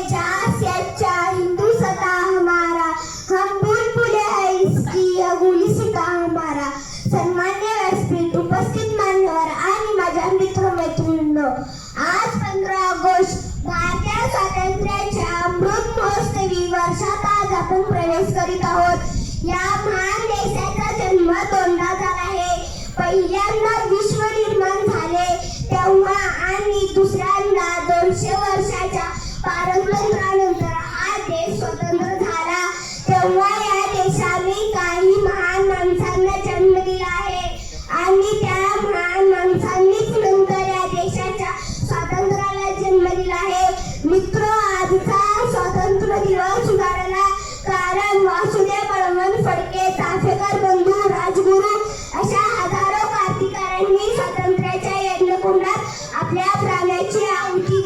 देशा सच्चा हिंदू सता हमारा, हम बुलबुले हैं इसकी यह गुलिस्ता हमारा. सन्मान्य व्यासपीठ, उपस्थित मान्यवर आणि माझ्या मित्र-मैत्रिणींनो, आज 15 ऑगस्ट भारतीय स्वातंत्र्याच्या अमृत महोत्सवी वर्षात आज आपण प्रवेश करीत आहोत. या महान देशाचा जन्म दोनदा झाला आहे. पहिल्यांदा विश्व निर्माण झाले तेव्हा आणि दुसऱ्यांदा 200 वर्षाच्या पारतंत्र्यानंतर हा देश स्वतंत्र झाला. तेव्हा या देशाने काही महान माणसांना जन्म दिला आहे आणि त्या महान माणसांनीच नंतर या देशाच्या स्वातंत्र्याला जन्म दिला आहे. मित्र, आजचा स्वातंत्र्य दिवस सुधारला कारण वासुदेव बळवंत फडके, चाफेकर बंधू, राजगुरू अशा हजारो क्रांतिकारकांनी स्वातंत्र्याच्या यज्ञकुंडात आपल्या प्राणाची आहुती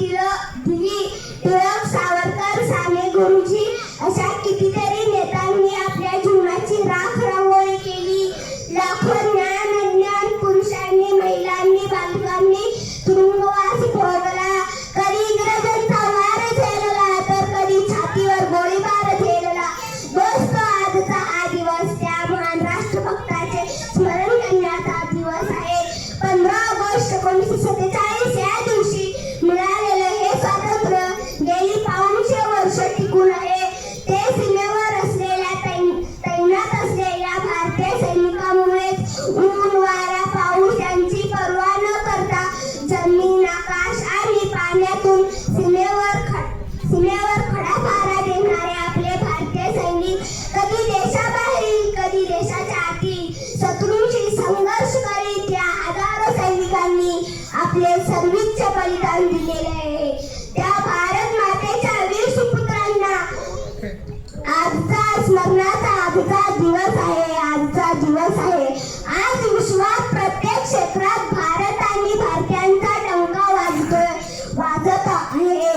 दिली. टिळक, सावरकर, साने गुरुजी अशा कितीतरी नेत्यांनी आपल्या जीवनाची राख रांगोळी केली. लाखो ज्ञान पुरुषांनी, महिलांनी, बालकांनी तुरुंगवास भोगला. कधी इंग्रजांचा वार झेलला तर कधी छातीवर गोळीबार झेलला. दोस्त, आजचा हा दिवस त्या महान राष्ट्रभक्ताचे स्मरण करण्याचा दिवस आहे. 15 ऑगस्ट 1947 या दिवशी मिळालेलं हे स्वातंत्र्य गेली 500 वर्ष टिकून आहे. ते सीमेवर असलेल्या तैनात असलेल्या भारतीय सैनिकांमुळेच. ऊन, वारा, पाऊस यांची पर्वा न करता जमीन, आकाश आणि पाण्यातून सीमेवर खडा पहारा देणारे आपले भारतीय सैनिक कधी देशाबाहेर कधी देशाच्या आतील शत्रूंशी संघर्ष करीत या हजारो सैनिकांनी आपले सर्वोच्च बलिदान दिलेले आहे. त्या भारत मातेच्या वीर सुपुत्रांना आजचा स्मरणाचा आजचा दिवस आहे. आज विश्वात प्रत्येक क्षेत्रात भारत आणि भारतीयांचा डंका वाजत आहे.